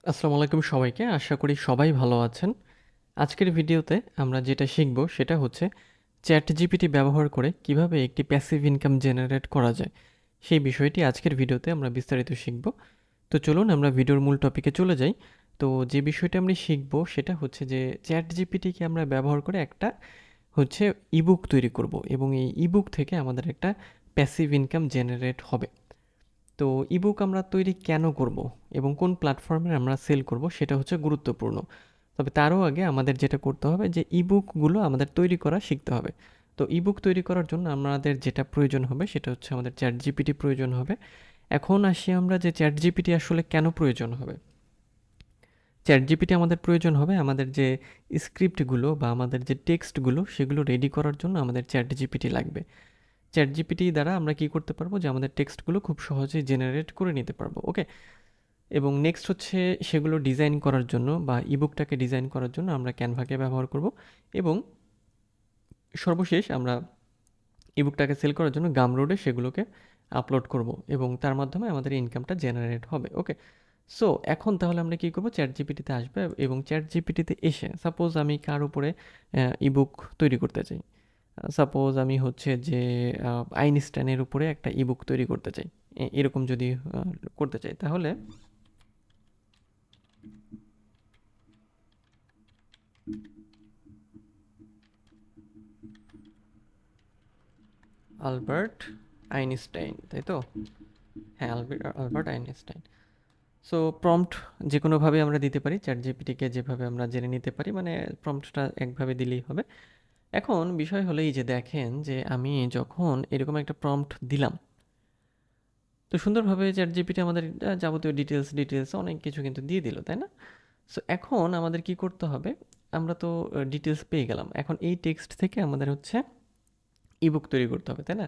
আসসালামু আলাইকুম সবাইকে। আশা করি সবাই ভালো আছেন। আজকের ভিডিওতে আমরা যেটা শিখব সেটা হচ্ছে ChatGPT ব্যবহার করে কিভাবে একটি প্যাসিভ ইনকাম জেনারেট করা যায়। সেই বিষয়টি আজকের ভিডিওতে আমরা বিস্তারিত শিখব। তো চলুন আমরা ভিডিওর মূল টপিকে চলে যাই। তো যে বিষয়টা আমরা শিখব সেটা হচ্ছে যে ChatGPT-কে আমরা ব্যবহার করে একটা হচ্ছে ইবুক তৈরি করব এবং এই ইবুক থেকে আমাদের একটা প্যাসিভ ইনকাম জেনারেট হবে। তো ইবুক আমরা তৈরি কেন করব এবং কোন প্ল্যাটফর্মে আমরা সেল করব সেটা হচ্ছে গুরুত্বপূর্ণ। তবে তারও আগে আমাদের যেটা করতে হবে যে ইবুকগুলো আমাদের তৈরি করা শিখতে হবে। তো ইবুক তৈরি করার জন্য আমাদের যেটা প্রয়োজন হবে সেটা হচ্ছে আমাদের চ্যাট জিপিটি প্রয়োজন হবে। এখন আসি আমরা যে চ্যাট জিপিটি আসলে কেন প্রয়োজন হবে। চ্যাট জিপিটি আমাদের প্রয়োজন হবে আমাদের যে স্ক্রিপ্টগুলো বা আমাদের যে টেক্সটগুলো সেগুলো রেডি করার জন্য আমাদের চ্যাট জিপিটি লাগবে। চ্যাট জিপিটি দ্বারা আমরা কি করতে পারবো যে আমাদের টেক্সটগুলো খুব সহজেই জেনারেট করে নিতে পারবো। ওকে, এবং নেক্সট হচ্ছে সেগুলো ডিজাইন করার জন্য বা ইবুকটাকে ডিজাইন করার জন্য আমরা ক্যানভাকে ব্যবহার করব। এবং সর্বশেষ আমরা ইবুকটাকে সেল করার জন্য গামরোডে সেগুলোকে আপলোড করব এবং তার মাধ্যমে আমাদের ইনকামটা জেনারেট হবে। ওকে, সো এখন তাহলে আমরা কী করবো, চ্যাট জিপিটিতে আসবে এবং চ্যাট জিপিটিতে এসে সাপোজ আমি কার উপরে ইবুক তৈরি করতে চাই। সাপোজ আমি হচ্ছে যে আইনস্টাইনের উপরে একটা ইবুক তৈরি করতে চাই। এরকম যদি করতে চাই তাহলে আলবার্ট আইনস্টাইন, তাই তো? হ্যাঁ, আলবার্ট আইনস্টাইন। সো প্রম্পট যে কোনোভাবে আমরা দিতে পারি, চ্যাট জিপিটিকে যেভাবে আমরা জেনে নিতে পারি, মানে প্রম্পটটা একভাবে দিলেই হবে। এখন বিষয় হলো এই যে দেখেন যে আমি যখন এরকম একটা প্রম্পট দিলাম, তো সুন্দরভাবে চ্যাট জিপিটি আমাদের যাবতীয় ডিটেলস অনেক কিছু কিন্তু দিয়ে দিল, তাই না? সো এখন আমাদের কি করতে হবে, আমরা তো ডিটেলস পেয়ে গেলাম, এখন এই টেক্সট থেকে আমাদের হচ্ছে ইবুক তৈরি করতে হবে, তাই না?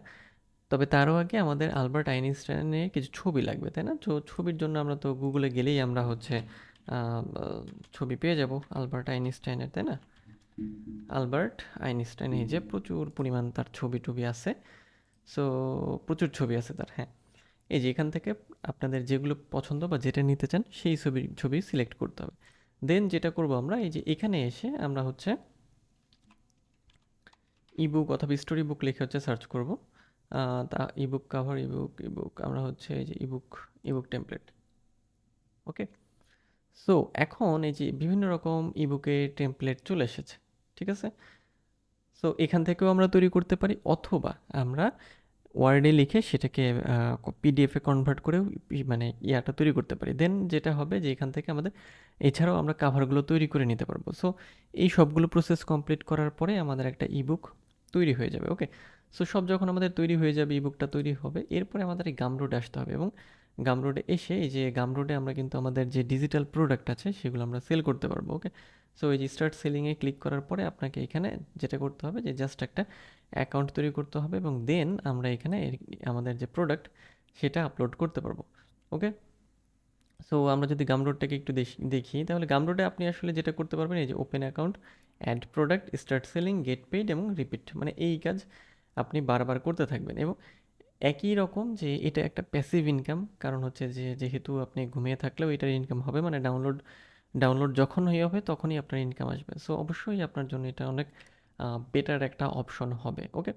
তবে তারও আগে আমাদের আলবার্ট আইনস্টাইনের কিছু ছবি লাগবে, তাই না? তো ছবির জন্য আমরা তো গুগলে গেলেই আমরা হচ্ছে ছবি পেয়ে যাব আলবার্ট আইনস্টাইনের, তাই না? আলবার্ট আইনস্টাইন, এই যে প্রচুর পরিমাণ তার ছবি টবি আছে। সো প্রচুর ছবি আছে তার, হ্যাঁ। এই যে এখান থেকে আপনাদের যেগুলো পছন্দ বা যেটা নিতে চান সেই ছবি সিলেক্ট করতে হবে। দেন যেটা করব আমরা, এই যে এখানে এসে আমরা হচ্ছে ইবুক অথবা স্টোরি বুক লিখে হচ্ছে সার্চ করব। তা ইবুক কাভার, ইবুক আমরা হচ্ছে এই যে ইবুক টেমপ্লেট। ওকে, সো এখন এই যে বিভিন্ন রকম ইবুকের টেমপ্লেট চলে এসেছে, ঠিক আছে? সো এখান থেকেও আমরা তৈরি করতে পারি, অথবা আমরা ওয়ার্ডে লিখে সেটাকে পিডিএফে কনভার্ট করেও মানে ইয়াটা তৈরি করতে পারি। দেন যেটা হবে যে এখান থেকে আমাদের এছাড়াও আমরা কাভারগুলো তৈরি করে নিতে পারবো। সো এই সবগুলো প্রসেস কমপ্লিট করার পরে আমাদের একটা ইবুক তৈরি হয়ে যাবে। ওকে, সো সব যখন আমাদের তৈরি হয়ে যাবে, ইবুকটা তৈরি হবে, এরপরে আমাদের এই গামরোডে আসতে হবে এবং গামরোডে এসে এই যে গামরোডে আমরা কিন্তু আমাদের যে ডিজিটাল প্রোডাক্ট আছে সেগুলো আমরা সেল করতে পারবো। ওকে, সো এই যে স্টার্ট সেলিংয়ে ক্লিক করার পরে আপনাকে এখানে যেটা করতে হবে যে জাস্ট একটা অ্যাকাউন্ট তৈরি করতে হবে এবং দেন আমরা এখানে আমাদের যে প্রোডাক্ট সেটা আপলোড করতে পারবো। ওকে, সো আমরা যদি গামরোডটাকে একটু দেখি তাহলে গামরোডে আপনি আসলে যেটা করতে পারবেন এই যে open account, add product, start selling, get paid এবং রিপিট, মানে এই কাজ আপনি বারবার করতে থাকবেন এবং একই রকম যে এটা একটা প্যাসিভ ইনকাম, কারণ হচ্ছে যে যেহেতু আপনি ঘুমিয়ে থাকলেও এটার ইনকাম হবে, মানে ডাউনলোড ডাউনলোড যখন হয়ে হবে তখনই আপনার ইনকাম আসবে। সো অবশ্যই আপনার জন্য এটা অনেক বেটার একটা অপশন হবে। ওকে,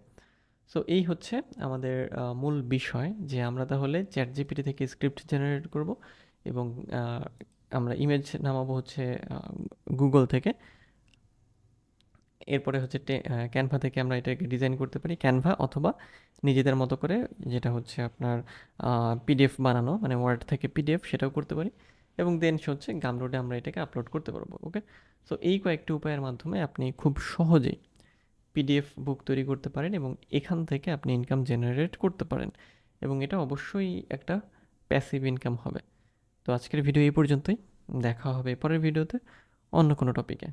সো এই হচ্ছে আমাদের মূল বিষয় যে আমরা তাহলে চ্যাট জিপিটি থেকে স্ক্রিপ্ট জেনারেট করব এবং আহ, আমরা ইমেজ নামাবো হচ্ছে গুগল থেকে। এরপরে হচ্ছে ক্যানভা থেকে আমরা এটাকে ডিজাইন করতে পারি, ক্যানভা অথবা নিজেদের মতো করে যেটা হচ্ছে আপনার পিডিএফ বানানো, মানে ওয়ার্ড থেকে পিডিএফ, সেটাও করতে পারি এবং দেন হচ্ছে গামরোডে আমরা এটাকে আপলোড করতে পারবো। ওকে, সো এই কয়েকটি উপায়ের মাধ্যমে আপনি খুব সহজেই পিডিএফ বুক তৈরি করতে পারেন এবং এখান থেকে আপনি ইনকাম জেনারেট করতে পারেন এবং এটা অবশ্যই একটা প্যাসিভ ইনকাম হবে। তো আজকের ভিডিও এই পর্যন্তই, দেখা হবে পরের ভিডিওতে অন্য কোনো টপিকে।